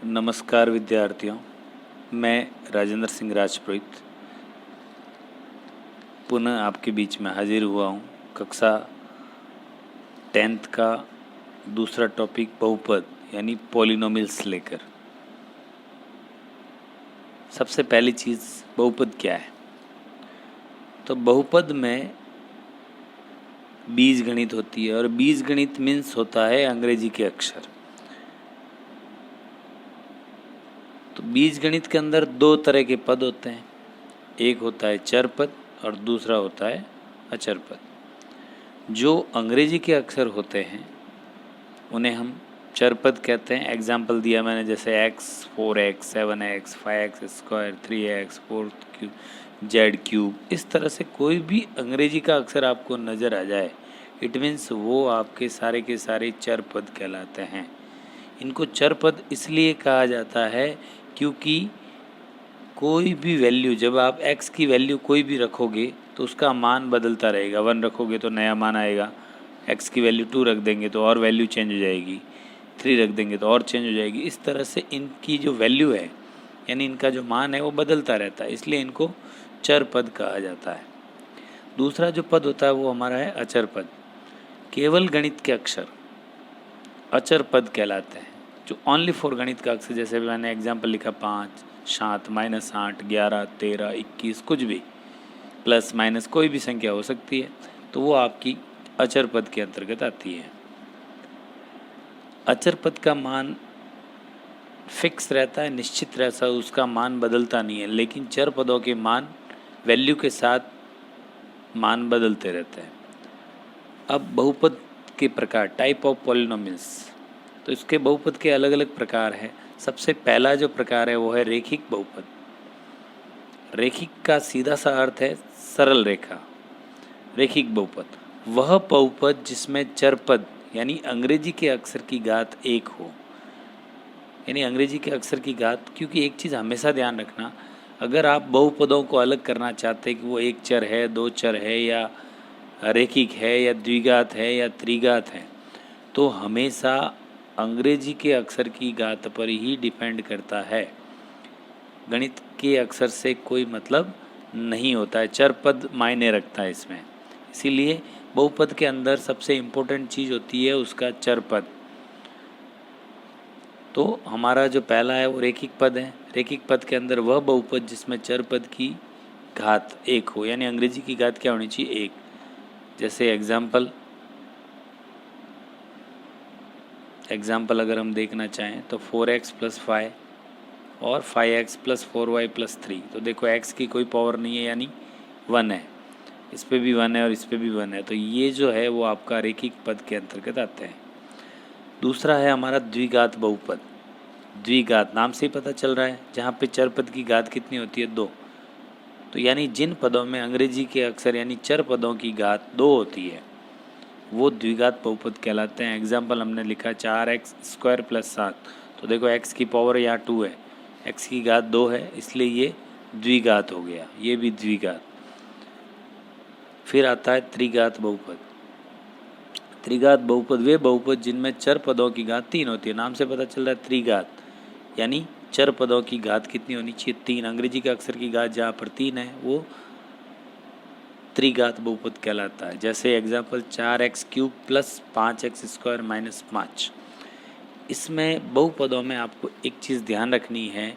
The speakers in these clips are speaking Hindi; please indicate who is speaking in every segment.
Speaker 1: नमस्कार विद्यार्थियों, मैं राजेंद्र सिंह राजपुरोहित पुनः आपके बीच में हाजिर हुआ हूँ। कक्षा 10th का दूसरा टॉपिक बहुपद यानी पॉलिनोमियल्स लेकर। सबसे पहली चीज़, बहुपद क्या है? तो बहुपद में बीजगणित होती है और बीजगणित मीन्स होता है अंग्रेजी के अक्षर। तो बीजगणित के अंदर दो तरह के पद होते हैं, एक होता है चर पद और दूसरा होता है अचर पद। जो अंग्रेजी के अक्षर होते हैं उन्हें हम चर पद कहते हैं। एग्जाम्पल दिया मैंने, जैसे x, 4x, 7x, 5x square, 3x, 4 Z cube. इस तरह से कोई भी अंग्रेजी का अक्षर आपको नज़र आ जाए, इट मीन्स वो आपके सारे के सारे चर पद कहलाते हैं। इनको चर पद इसलिए कहा जाता है क्योंकि कोई भी वैल्यू, जब आप x की वैल्यू कोई भी रखोगे तो उसका मान बदलता रहेगा। 1 रखोगे तो नया मान आएगा, x की वैल्यू 2 रख देंगे तो और वैल्यू चेंज हो जाएगी, 3 रख देंगे तो और चेंज हो जाएगी। इस तरह से इनकी जो वैल्यू है यानी इनका जो मान है वो बदलता रहता है, इसलिए इनको चर पद कहा जाता है। दूसरा जो पद होता है वो हमारा है अचर पद। केवल गणित के अक्षर अचर पद कहलाते हैं, जो ओनली फॉर गणित का अक्षर, जैसे मैंने एग्जाम्पल लिखा 5, 7, -8, 11, 13, 21, कुछ भी प्लस माइनस कोई भी संख्या हो सकती है, तो वो आपकी अचर पद के अंतर्गत आती है। अचर पद का मान फिक्स रहता है, निश्चित रहता है, उसका मान बदलता नहीं है। लेकिन चर पदों के मान वैल्यू के साथ मान बदलते रहते हैं। अब बहुपद के प्रकार, टाइप ऑफ पॉलिनोमियल्स, तो इसके बहुपद के अलग अलग प्रकार हैं। सबसे पहला जो प्रकार है वो है रेखिक बहुपद। रेखिक का सीधा सा अर्थ है सरल रेखा। रेखिक बहुपद वह बहुपद जिसमें चर पद यानी अंग्रेजी के अक्षर की घात 1 हो, यानी अंग्रेजी के अक्षर की घात। क्योंकि एक चीज़ हमेशा ध्यान रखना, अगर आप बहुपदों को अलग करना चाहते हैं कि वो एक चर है, दो चर है, या रेखिक है, या द्विघात है, या त्रिघात है, तो हमेशा अंग्रेजी के अक्षर की घात पर ही डिपेंड करता है। गणित के अक्षर से कोई मतलब नहीं होता है, चर पद मायने रखता है इसमें। इसीलिए बहुपद के अंदर सबसे इम्पोर्टेंट चीज़ होती है उसका चर पद। तो हमारा जो पहला है वो रेखिक पद है। रेखिक पद के अंदर वह बहुपद जिसमें चर पद की घात 1 हो, यानी अंग्रेजी की घात क्या होनी चाहिए? 1। जैसे एग्जाम्पल अगर हम देखना चाहें तो 4x + 5 और 5x + 4y + 3। तो देखो x की कोई पावर नहीं है यानी 1 है, इस पे भी 1 है और इस पे भी 1 है, तो ये जो है वो आपका रेखिक पद के अंतर्गत आते हैं। दूसरा है हमारा द्विघात बहुपद। द्विघात नाम से ही पता चल रहा है, जहाँ पे चर पद की घात कितनी होती है? 2। तो यानी जिन पदों में अंग्रेजी के अक्षर यानी चर पदों की घात 2 होती है वो द्विघात बहुपद कहलाते हैं। एग्जाम्पल हमने लिखा 4x² + 7, तो देखो x की पावर यहाँ 2 है, x की घात 2 है, इसलिए ये द्विघात हो गया, ये भी द्विघात। फिर आता है त्रिघात बहुपद। त्रिघात बहुपद वे बहुपद जिनमें चर पदों की घात 3 होती है। नाम से पता चल रहा है त्रिघात, यानी चर पदों की घात कितनी होनी चाहिए? 3। अंग्रेजी के अक्षर की घात जहाँ पर 3 है वो त्रिघात बहुपद कहलाता है। जैसे एग्जाम्पल 4x³ + 5x² - 5। इसमें बहुपदों में आपको एक चीज़ ध्यान रखनी है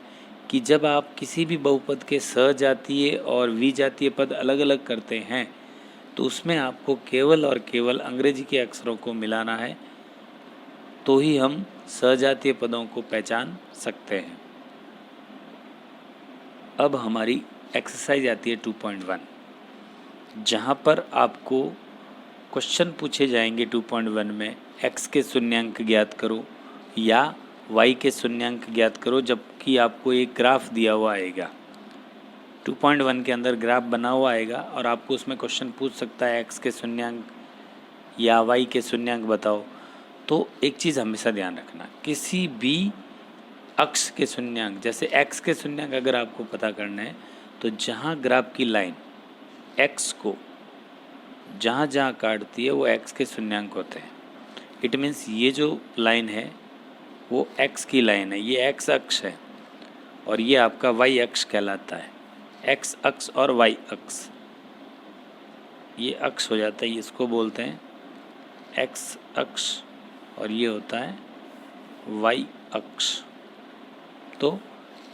Speaker 1: कि जब आप किसी भी बहुपद के सजातीय और विजातीय पद अलग अलग करते हैं तो उसमें आपको केवल और केवल अंग्रेजी के अक्षरों को मिलाना है, तो ही हम सजातीय पदों को पहचान सकते हैं। अब हमारी एक्सरसाइज आती है 2.1, जहाँ पर आपको क्वेश्चन पूछे जाएंगे 2.1 में, x के शून्यांक ज्ञात करो या y के शून्यांक ज्ञात करो, जबकि आपको एक ग्राफ दिया हुआ आएगा। 2.1 के अंदर ग्राफ बना हुआ आएगा और आपको उसमें क्वेश्चन पूछ सकता है x के शून्यांक या y के शून्यांक बताओ। तो एक चीज़ हमेशा ध्यान रखना, किसी भी अक्ष के शून्यांक, जैसे x के शून्यांक अगर आपको पता करना है तो जहाँ ग्राफ की लाइन x को जहाँ जहाँ काटती है वो x के शून्यांक होते हैं। इट मीन्स ये जो लाइन है वो एक्स की लाइन है, ये एक्स अक्ष है और ये आपका वाई अक्ष कहलाता है। एक्स अक्ष और वाई अक्ष, ये अक्ष हो जाता है, इसको बोलते हैं एक्स अक्ष और ये होता है वाई अक्ष। तो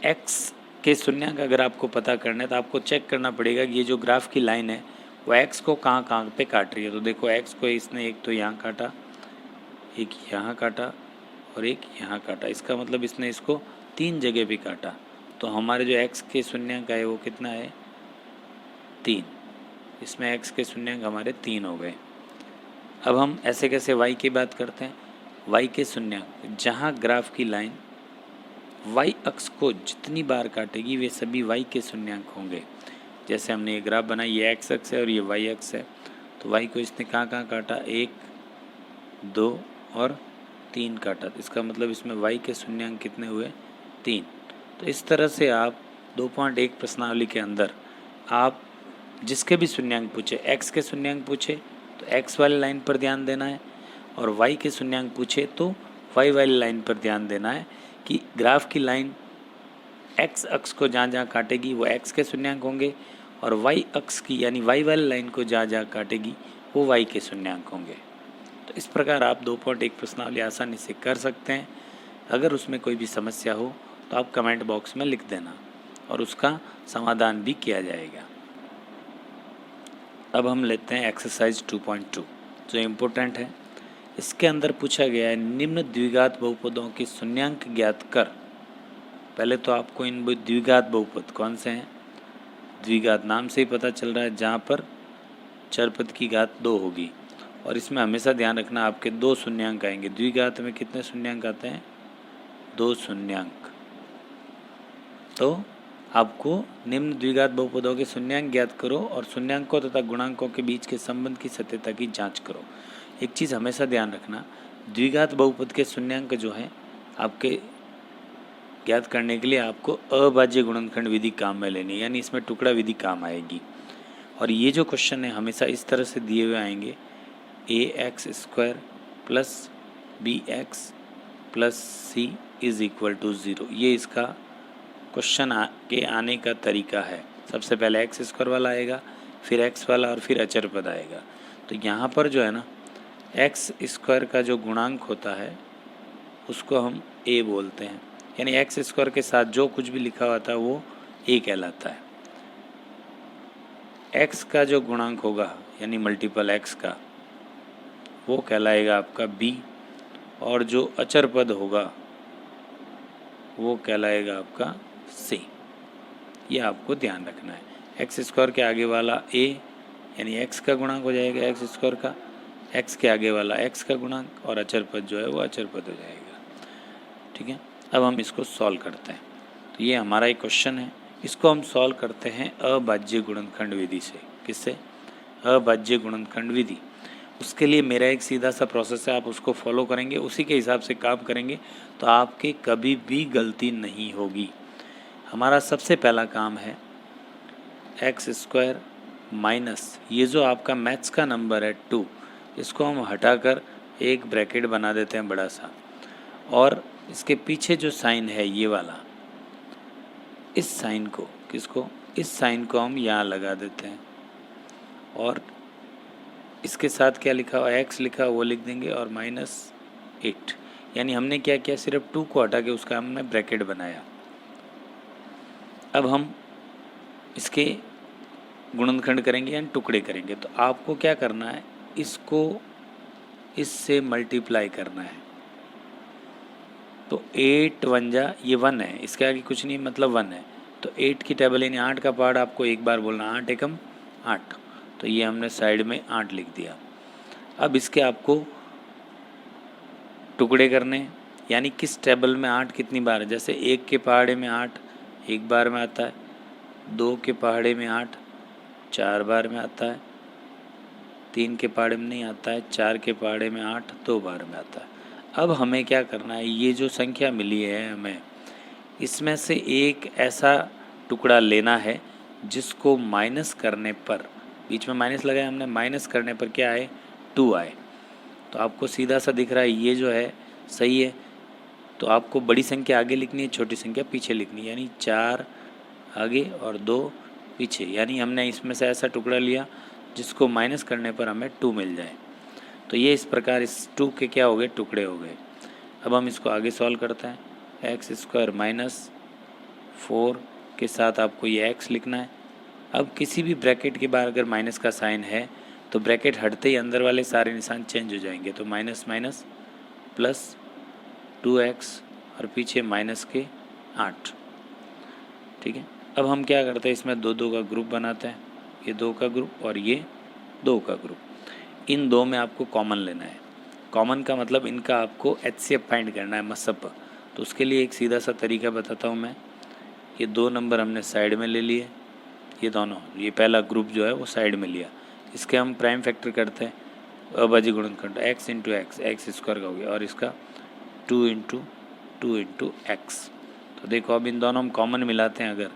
Speaker 1: एक्स के शून्यंक अगर आपको पता करना है तो आपको चेक करना पड़ेगा कि ये जो ग्राफ की लाइन है वो एक्स को कहाँ कहाँ पे काट रही है। तो देखो एक्स को इसने एक तो यहाँ काटा, एक यहाँ काटा और एक यहाँ काटा, इसका मतलब इसने इसको 3 जगह पे काटा। तो हमारे जो एक्स के शून्यंक है वो कितना है, 3। इसमें एक्स के शून्यंक हमारे 3 हो गए। अब हम ऐसे कैसे वाई की बात करते हैं। वाई के शून्यंक, जहाँ ग्राफ की लाइन वाई अक्ष को जितनी बार काटेगी वे सभी वाई के शून्यंक होंगे। जैसे हमने ये ग्राफ बनाई, ये एक्स अक्ष है और ये वाई अक्ष है, तो वाई को इसने कहाँ कहाँ काटा, 1, 2 और 3 काटा। इसका मतलब इसमें वाई के शून्यंक कितने हुए, 3। तो इस तरह से आप 2.1 प्रश्नावली के अंदर आप जिसके भी शून्यंक पूछे, एक्स के शून्यंक पूछे तो एक्स वाली लाइन पर ध्यान देना है और वाई के शून्यंक पूछे तो वाई वाली लाइन पर ध्यान देना है कि ग्राफ की लाइन एक्स अक्ष को जहाँ जहाँ काटेगी वो एक्स के शून्यंक होंगे और वाई अक्ष की यानी वाई वाली लाइन को जहाँ जहाँ काटेगी वो वाई के शून्यंक होंगे। तो इस प्रकार आप 2.1 प्रश्नावली आसानी से कर सकते हैं। अगर उसमें कोई भी समस्या हो तो आप कमेंट बॉक्स में लिख देना और उसका समाधान भी किया जाएगा। अब हम लेते हैं एक्सरसाइज 2.2 जो इम्पोर्टेंट है। इसके अंदर पूछा गया है निम्न द्विघात बहुपदों के शून्यंक ज्ञात कर। पहले तो आपको इन द्विघात बहुपद कौन से हैं, द्विघात नाम से ही पता चल रहा है, जहाँ पर चरपद की घात 2 होगी और इसमें हमेशा ध्यान रखना आपके 2 शून्यंक आएंगे। द्विघात में कितने शून्यंक आते हैं, 2 शून्यंक। तो आपको निम्न द्विघात बहुपदों के शून्यंक ज्ञात करो और शून्यंकों तथा गुणांकों के बीच के संबंध की सत्यता की जांच करो। एक चीज़ हमेशा ध्यान रखना, द्विघात बहुपद के शून्यंक जो है आपके ज्ञात करने के लिए आपको अभाज्य गुणनखंड विधि काम में लेनी है, यानी इसमें टुकड़ा विधि काम आएगी। और ये जो क्वेश्चन है हमेशा इस तरह से दिए हुए आएंगे, ax² + bx + c = 0। ये इसका क्वेश्चन के आने का तरीका है। सबसे पहले x² वाला आएगा, फिर x वाला और फिर अचर पद आएगा। तो यहाँ पर जो है ना x² का जो गुणांक होता है उसको हम a बोलते हैं, यानी x² के साथ जो कुछ भी लिखा हुआ था वो a कहलाता है। x का जो गुणांक होगा यानी मल्टीपल x का वो कहलाएगा आपका b और जो अचर पद होगा वो कहलाएगा आपका c। ये आपको ध्यान रखना है। x² के आगे वाला a यानी x का गुणांक हो जाएगा x² का, x के आगे वाला x का गुणांक और अचर पद जो है वो अचर पद हो जाएगा। ठीक है, अब हम इसको सॉल्व करते हैं। तो ये हमारा एक क्वेश्चन है, इसको हम सॉल्व करते हैं अभाज्य गुणनखंड विधि से। किससे, अभाज्य गुणनखंड विधि। उसके लिए मेरा एक सीधा सा प्रोसेस है, आप उसको फॉलो करेंगे, उसी के हिसाब से काम करेंगे तो आपके कभी भी गलती नहीं होगी। हमारा सबसे पहला काम है x² माइनस ये जो आपका मैथ्स का नंबर है 2, इसको हम हटाकर एक ब्रैकेट बना देते हैं बड़ा सा, और इसके पीछे जो साइन है ये वाला, इस साइन को किसको, इस साइन को हम यहाँ लगा देते हैं और इसके साथ क्या लिखा हुआ, x लिखा वो लिख देंगे और -8। यानी हमने क्या किया, सिर्फ 2 को हटा के उसका हमने ब्रैकेट बनाया। अब हम इसके गुणनखंड करेंगे यानी टुकड़े करेंगे। तो आपको क्या करना है, इसको इससे मल्टीप्लाई करना है। तो 8 1 जा, ये 1 है, इसके आगे कुछ नहीं मतलब 1 है। तो 8 की टेबल यानी 8 का पार्ट आपको एक बार बोलना, 8 एकम 8। तो ये हमने साइड में 8 लिख दिया। अब इसके आपको टुकड़े करने, यानी किस टेबल में 8 कितनी बार है। जैसे 1 के पहाड़े में 8 एक बार में आता है, 2 के पहाड़े में 8 4 बार में आता है, 3 के पहाड़े में नहीं आता है, 4 के पहाड़े में 8 2 बार में आता है। अब हमें क्या करना है, ये जो संख्या मिली है हमें, इसमें से एक ऐसा टुकड़ा लेना है जिसको माइनस करने पर, बीच में माइनस लगाया हमने, माइनस करने पर क्या आए, 2 आए। तो आपको सीधा सा दिख रहा है ये जो है सही है, तो आपको बड़ी संख्या आगे लिखनी है, छोटी संख्या पीछे लिखनी है, यानी 4 आगे और 2 पीछे। यानी हमने इसमें से ऐसा टुकड़ा लिया जिसको माइनस करने पर हमें 2 मिल जाए। तो ये इस प्रकार इस 2 के क्या हो गए, टुकड़े हो गए। अब हम इसको आगे सॉल्व करते हैं। x² माइनस 4 के साथ आपको ये x लिखना है। अब किसी भी ब्रैकेट के बाहर अगर माइनस का साइन है तो ब्रैकेट हटते ही अंदर वाले सारे निशान चेंज हो जाएंगे। तो माइनस माइनस प्लस 2x और पीछे माइनस के 8। ठीक है, अब हम क्या करते हैं, इसमें 2 का ग्रुप बनाते हैं। ये 2 का ग्रुप और ये 2 का ग्रुप। इन 2 में आपको कॉमन लेना है। कॉमन का मतलब इनका आपको HCF फाइंड करना है, मसब। तो उसके लिए एक सीधा सा तरीका बताता हूँ मैं। ये 2 नंबर हमने साइड में ले लिए, ये दोनों, ये पहला ग्रुप जो है वो साइड में लिया। इसके हम प्राइम फैक्टर करते हैं, अभाज्य गुणनखंड x इंटू एक्स, x² का हो गया, और इसका 2 इंटू x। तो देखो अब इन दोनों हम कॉमन मिलाते हैं अगर,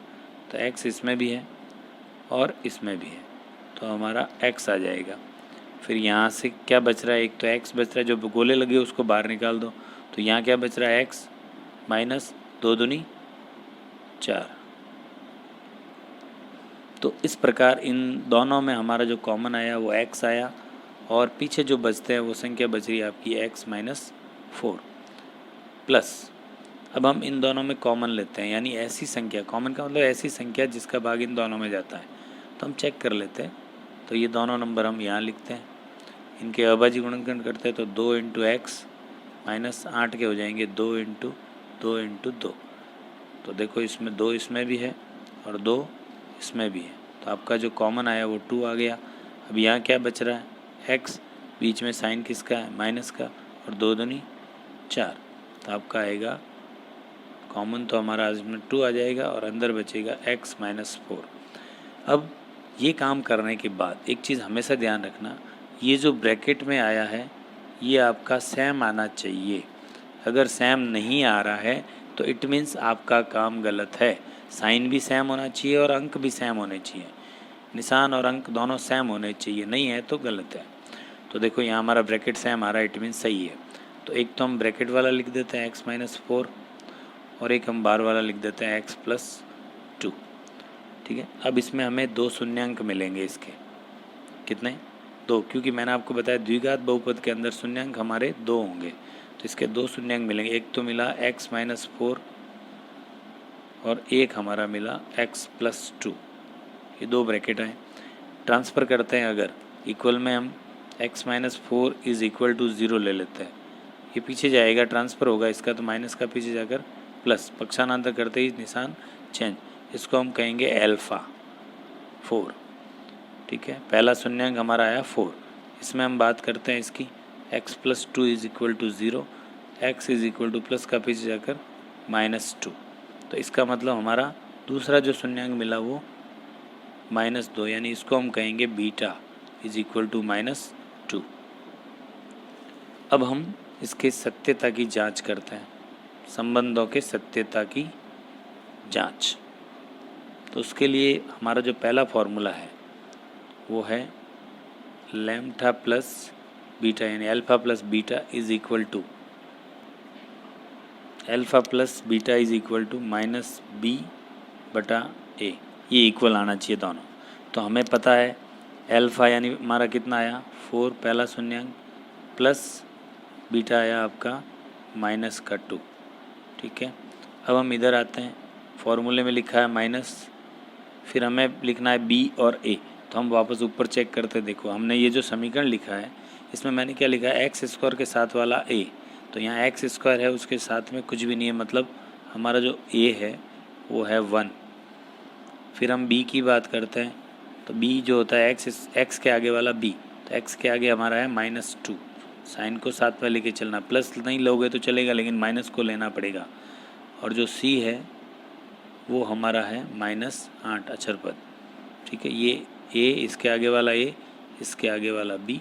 Speaker 1: तो x इसमें भी है और इसमें भी है, तो हमारा x आ जाएगा। फिर यहाँ से क्या बच रहा है, एक तो x बच रहा है, जो गोले लगे उसको बाहर निकाल दो। तो यहाँ क्या बच रहा है, x माइनस 2 दूनी 4। तो इस प्रकार इन दोनों में हमारा जो कॉमन आया वो x आया, और पीछे जो बचते हैं वो संख्या बच रही है आपकी x माइनस 4 प्लस। अब हम इन दोनों में कॉमन लेते हैं, यानी ऐसी संख्या, कॉमन का मतलब ऐसी संख्या जिसका भाग इन दोनों में जाता है। तो हम चेक कर लेते हैं। तो ये दोनों नंबर हम यहाँ लिखते हैं, इनके अभाज्य गुणनखंड करते हैं। तो 2 इंटू एक्स माइनस 8 के हो जाएंगे 2 इंटू 2। तो देखो इसमें 2 इसमें भी है और 2 इसमें भी है, तो आपका जो कॉमन आया वो 2 आ गया। अब यहाँ क्या बच रहा है, x, बीच में साइन किसका है, माइनस का, और 2 दूनी 4। तो आपका आएगा कॉमन, तो हमारा इसमें 2 आ जाएगा और अंदर बचेगा x माइनस 4। अब ये काम करने के बाद एक चीज़ हमेशा ध्यान रखना, ये जो ब्रैकेट में आया है ये आपका सेम आना चाहिए। अगर सेम नहीं आ रहा है तो इट मीन्स आपका काम गलत है। साइन भी सेम होना चाहिए और अंक भी सेम होने चाहिए, निशान और अंक दोनों सेम होने चाहिए, नहीं है तो गलत है। तो देखो यहाँ हमारा ब्रैकेट सेम आ रहा है, इट मीन्स सही है। तो एक तो हम ब्रैकेट वाला लिख देते हैं x माइनस 4, और एक हम बार वाला लिख देते हैं x प्लस 2। ठीक है, अब इसमें हमें 2 शून्यांक मिलेंगे। इसके कितने, 2, क्योंकि मैंने आपको बताया द्विघात बहुपद के अंदर शून्यांक हमारे 2 होंगे। तो इसके 2 शून्यांक मिलेंगे। एक तो मिला x माइनस 4 और एक हमारा मिला x प्लस 2। ये 2 ब्रैकेट हैं। ट्रांसफ़र करते हैं अगर, इक्वल में हम x minus 4 is equal to 0 ले लेते हैं। ये पीछे जाएगा, ट्रांसफ़र होगा इसका, तो माइनस का पीछे जाकर प्लस, पक्षांतर करते ही निशान चेंज। इसको हम कहेंगे एल्फ़ा 4। ठीक है, पहला शून्यांक हमारा आया 4। इसमें हम बात करते हैं इसकी, x plus 2 is equal to 0, x is equal to plus का पीछे जाकर माइनस 2। तो इसका मतलब हमारा दूसरा जो शून्यांक मिला वो -2, यानी इसको हम कहेंगे बीटा इज़ इक्वल टू -2। अब हम इसके सत्यता की जांच करते हैं, संबंधों के सत्यता की जांच। तो उसके लिए हमारा जो पहला फॉर्मूला है वो है लैम्ब्डा प्लस बीटा, यानी alpha plus beta is equal to, alpha plus beta is equal to -b/a। ये इक्वल आना चाहिए दोनों। तो हमें पता है अल्फ़ा यानी हमारा कितना आया 4 पहला शून्यांक, प्लस बीटा आया आपका -2। ठीक है, अब हम इधर आते हैं, फॉर्मूले में लिखा है माइनस, फिर हमें लिखना है b और a। तो हम वापस ऊपर चेक करते, देखो हमने ये जो समीकरण लिखा है इसमें मैंने क्या लिखा है, x² के साथ वाला a। तो यहाँ x² है, उसके साथ में कुछ भी नहीं है, मतलब हमारा जो a है वो है 1। फिर हम b की बात करते हैं, तो b जो होता है x के आगे वाला b, तो x के आगे हमारा है -2। साइन को साथ में लेके चलना, प्लस नहीं लोगे तो चलेगा लेकिन माइनस को लेना पड़ेगा। और जो c है वो हमारा है -8 अक्षर पद। ठीक है, ये a, इसके आगे वाला a, इसके आगे वाला b,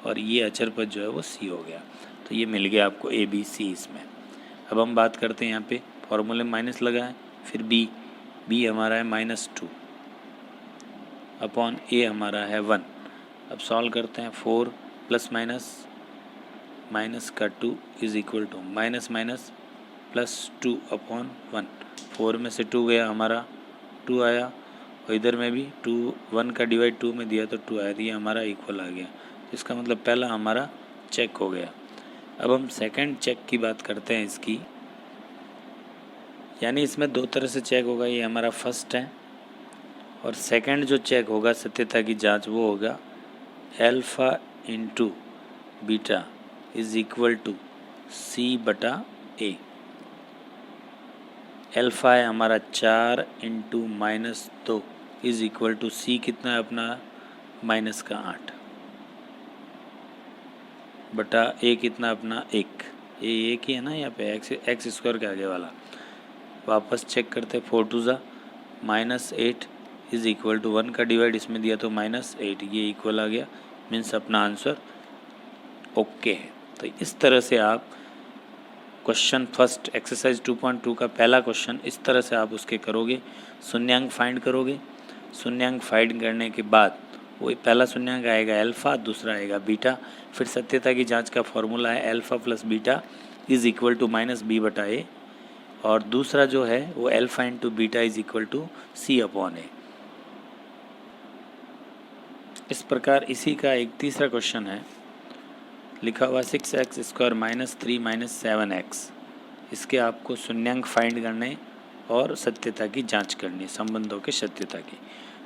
Speaker 1: और ये अक्षर पद जो है वो c हो गया। तो ये मिल गया आपको a b c इसमें। अब हम बात करते हैं यहाँ पे फॉर्मूले में माइनस लगा है, फिर b हमारा है -2 अपॉन a हमारा है 1। अब सॉल्व करते हैं, 4 प्लस माइनस का 2 is equal to minus plus 2/1। 4 में से 2 गया हमारा 2 आया, और इधर में भी 2, 1 का डिवाइड 2 में दिया तो 2 आया, तो ये हमारा इक्वल आ गया। तो इसका मतलब पहला हमारा चेक हो गया। अब हम सेकंड चेक की बात करते हैं इसकी, यानी इसमें दो तरह से चेक होगा। ये हमारा फर्स्ट है, और सेकंड जो चेक होगा सत्यता की जांच वो होगा alpha into beta is equal to C/A। Alpha है हमारा 4 into -2 is equal to C कितना है अपना -8 बटा A कितना अपना 1। ये एक ही है ना यहाँ पे, एक्स स्क्वायर के आगे वाला। वापस चेक करते, 4 2 ज़ा -8 इज इक्वल टू 1 का डिवाइड इसमें दिया तो -8, ये इक्वल आ गया, मीन्स अपना आंसर ओके है। तो इस तरह से आप क्वेश्चन फर्स्ट एक्सरसाइज 2.2 का पहला क्वेश्चन इस तरह से आप उसके करोगे, शून्यांक फाइंड करोगे। शून्यांक फाइंड करने के बाद वही पहला शून्यांक आएगा अल्फ़ा, दूसरा आएगा बीटा। फिर सत्यता की जांच का फॉर्मूला है alpha plus beta is equal to -B/A, और दूसरा जो है वो alpha into beta is equal to C/A। इस प्रकार इसी का एक तीसरा क्वेश्चन है, लिखा हुआ 6x² - 3 - 7x। इसके आपको शून्यांक फाइंड करने और सत्यता की जांच करनी, संबंधों के सत्यता की।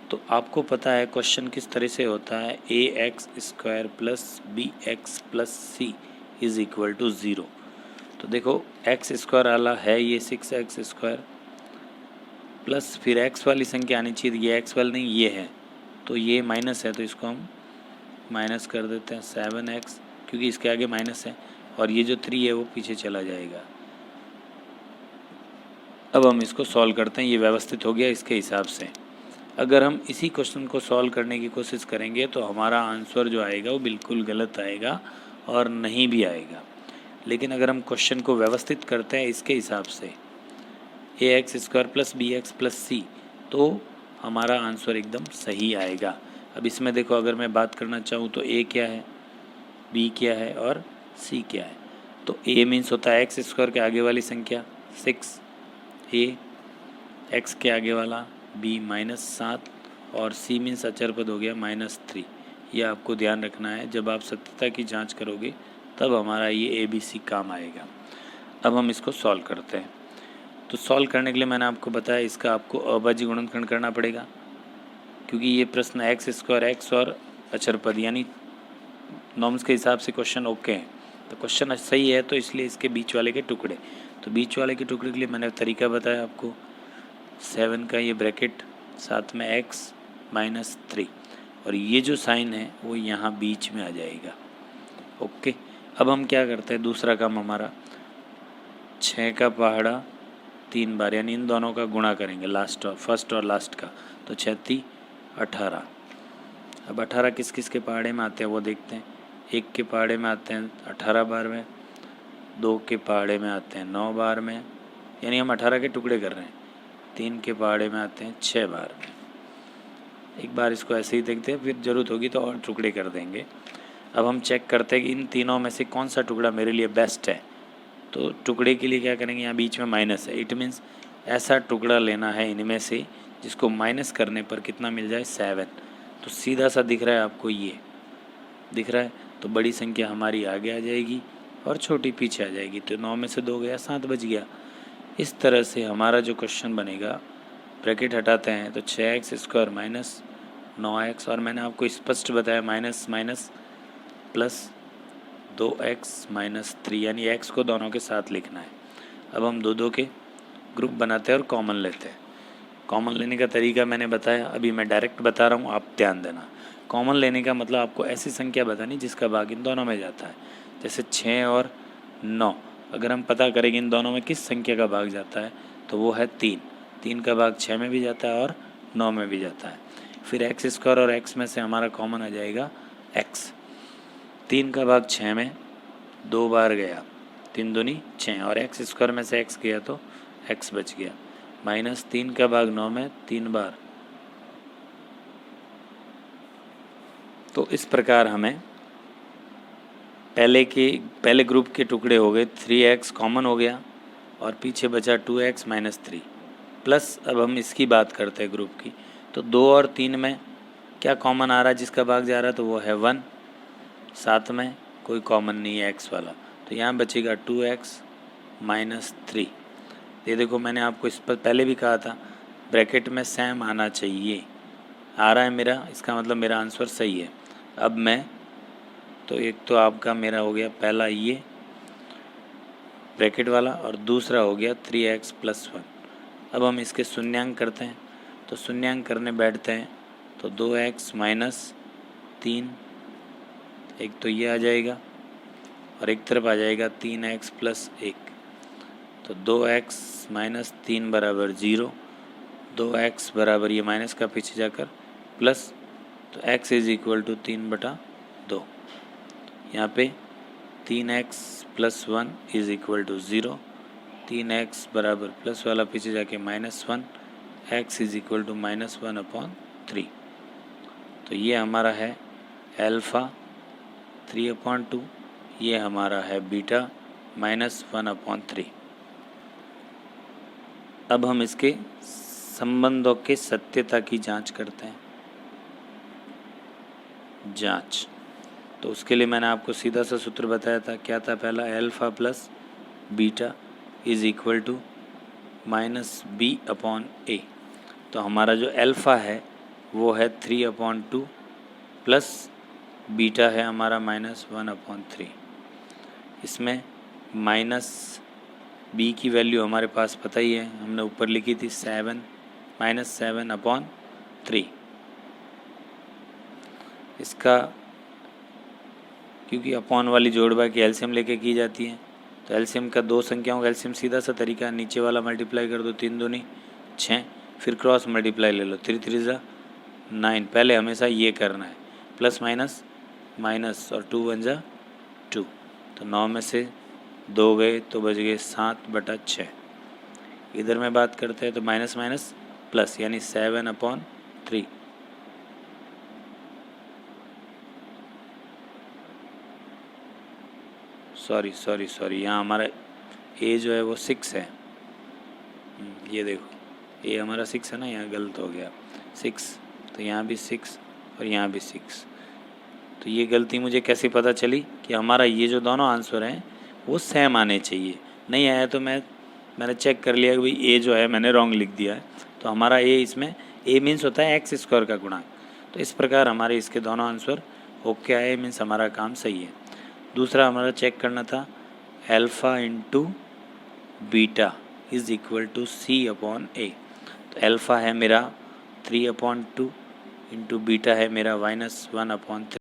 Speaker 1: तो आपको पता है क्वेश्चन किस तरह से होता है, ax² + bx + c is equal to 0। तो देखो x² वाला है ये 6x² प्लस फिर x वाली संख्या आनी चाहिए, ये x वाली नहीं ये है, तो ये माइनस है तो इसको हम माइनस कर देते हैं 7x, क्योंकि इसके आगे माइनस है, और ये जो 3 है वो पीछे चला जाएगा। अब हम इसको सॉल्व करते हैं, ये व्यवस्थित हो गया इसके हिसाब से। अगर हम इसी क्वेश्चन को सॉल्व करने की कोशिश करेंगे तो हमारा आंसर जो आएगा वो बिल्कुल गलत आएगा और नहीं भी आएगा। लेकिन अगर हम क्वेश्चन को व्यवस्थित करते हैं इसके हिसाब से ax² + bx + c, तो हमारा आंसर एकदम सही आएगा। अब इसमें देखो, अगर मैं बात करना चाहूँ तो a क्या है, b क्या है और c क्या है। तो a मीन्स होता है x² के आगे वाली संख्या 6, a x के आगे वाला b -7, और c मीन्स अचर पद हो गया -3। ये आपको ध्यान रखना है, जब आप सत्यता की जांच करोगे तब हमारा ये ABC काम आएगा। अब हम इसको सॉल्व करते हैं। तो सॉल्व करने के लिए मैंने आपको बताया इसका आपको अभाज्य गुणनखंड करना पड़ेगा, क्योंकि ये प्रश्न x² x और अचर पद यानी नॉर्म्स के हिसाब से क्वेश्चन ओके है। तो क्वेश्चन सही है, तो इसलिए इसके बीच वाले के टुकड़े, तो बीच वाले के टुकड़े के लिए मैंने तरीका बताया आपको, 7 का ये ब्रैकेट, साथ में x -3, और ये जो साइन है वो यहाँ बीच में आ जाएगा। ओके, अब हम क्या करते हैं, दूसरा काम हमारा 6 का पहाड़ा 3 बार, यानी इन दोनों का गुणा करेंगे, लास्ट और फर्स्ट और लास्ट का, तो 6 × 18। अब 18 किस किस के पहाड़े में आते हैं वो देखते हैं। 1 के पहाड़े में आते हैं 18 बार में, 2 के पहाड़े में आते हैं 9 बार में, यानी हम 18 के टुकड़े कर रहे हैं। 3 के पहाड़े में आते हैं 6 बार में। एक बार इसको ऐसे ही देखते हैं, फिर ज़रूरत होगी तो और टुकड़े कर देंगे। अब हम चेक करते हैं कि इन तीनों में से कौन सा टुकड़ा मेरे लिए बेस्ट है। तो टुकड़े के लिए क्या करेंगे, यहाँ बीच में माइनस है, इट मीन्स ऐसा टुकड़ा लेना है इनमें से जिसको माइनस करने पर कितना मिल जाए, 7। तो सीधा सा दिख रहा है आपको, ये दिख रहा है, तो बड़ी संख्या हमारी आगे आ जाएगी और छोटी पीछे आ जाएगी। तो 9 में से 2 गया, 7 बच गया। इस तरह से हमारा जो क्वेश्चन बनेगा, ब्रैकेट हटाते हैं तो 6x² - 9x, और मैंने आपको स्पष्ट बताया माइनस माइनस प्लस 2x - 3, यानी x को दोनों के साथ लिखना है। अब हम दो के ग्रुप बनाते हैं और कॉमन लेते हैं। कॉमन लेने का तरीका मैंने बताया, अभी मैं डायरेक्ट बता रहा हूँ, आप ध्यान देना। कॉमन लेने का मतलब आपको ऐसी संख्या बतानी जिसका भाग इन दोनों में जाता है। जैसे 6 और 9, अगर हम पता करेंगे इन दोनों में किस संख्या का भाग जाता है, तो वो है 3। 3 का भाग 6 में भी जाता है और 9 में भी जाता है। फिर x² और x में से हमारा कॉमन आ जाएगा x। 3 का भाग 6 में 2 बार गया, 3 दूनी 6, और x² में से x गया तो x बच गया। -3 का भाग 9 में 3 बार। तो इस प्रकार हमें पहले ग्रुप के टुकड़े हो गए, 3x कॉमन हो गया, और पीछे बचा 2x माइनस 3 प्लस। अब हम इसकी बात करते हैं ग्रुप की, तो 2 और 3 में क्या कॉमन आ रहा है, जिसका भाग जा रहा है, तो वो है 1। साथ में कोई कॉमन नहीं है x वाला, तो यहाँ बचेगा 2x माइनस 3। ये देखो मैंने आपको इस पर पहले भी कहा था, ब्रैकेट में सेम आना चाहिए, आ रहा है मेरा, इसका मतलब मेरा आंसर सही है। अब मैं तो एक तो आपका मेरा हो गया पहला ये ब्रैकेट वाला, और दूसरा हो गया 3x प्लस 1। अब हम इसके शून्यांक करते हैं, तो शून्यांक करने बैठते हैं, तो 2x माइनस 3, एक तो ये आ जाएगा और एक तरफ आ जाएगा 3x प्लस 1, तो 2x माइनस 3 बराबर 0, 2x बराबर ये माइनस का पीछे जाकर प्लस, तो x इज इक्वल टू 3/2। यहाँ पे 3x plus 1 is equal to 0, 3x बराबर प्लस वाला पीछे जाके -1, x इज इक्वल टू -1/3। तो ये हमारा है अल्फ़ा 3/2, ये हमारा है बीटा -1/3। अब हम इसके संबंधों के सत्यता की जांच करते हैं। जांच, तो उसके लिए मैंने आपको सीधा सा सूत्र बताया था, क्या था पहला, alpha plus beta is equal to -b/a। तो हमारा जो अल्फ़ा है वो है 3/2 प्लस बीटा है हमारा -1/3। इसमें माइनस b की वैल्यू हमारे पास पता ही है, हमने ऊपर लिखी थी 7/3। इसका क्योंकि अपॉन वाली जोड़बा की एलसीएम लेके की जाती है, तो एलसीएम का दो संख्याओं का एलसीएम सीधा सा तरीका है, नीचे वाला मल्टीप्लाई कर दो, 3 दूनी 6, फिर क्रॉस मल्टीप्लाई ले लो, 3 3 जा 9। पहले हमेशा ये करना है, प्लस माइनस माइनस और 2 1 जा 2, तो 9 में से 2 गए तो बच गए 7/6। इधर में बात करते हैं तो माइनस माइनस प्लस, यानी 7/3। सॉरी, यहाँ हमारा ए जो है वो 6 है। ये देखो ए हमारा 6 है ना, यहाँ गलत हो गया 6, तो यहाँ भी 6 और यहाँ भी 6। तो ये गलती मुझे कैसे पता चली कि हमारा ये जो दोनों आंसर हैं वो सेम आने चाहिए। नहीं आया तो मैंने चेक कर लिया कि भाई ए जो है मैंने रॉन्ग लिख दिया है, तो हमारा ए इसमें ए मीन्स होता है x² का गुणांक। तो इस प्रकार हमारे इसके दोनों आंसर ओके आए, मीन्स हमारा काम सही है। दूसरा हमारा चेक करना था alpha into beta is equal to c/a। तो अल्फ़ा है मेरा 3/2 इंटू बीटा है मेरा -1/3।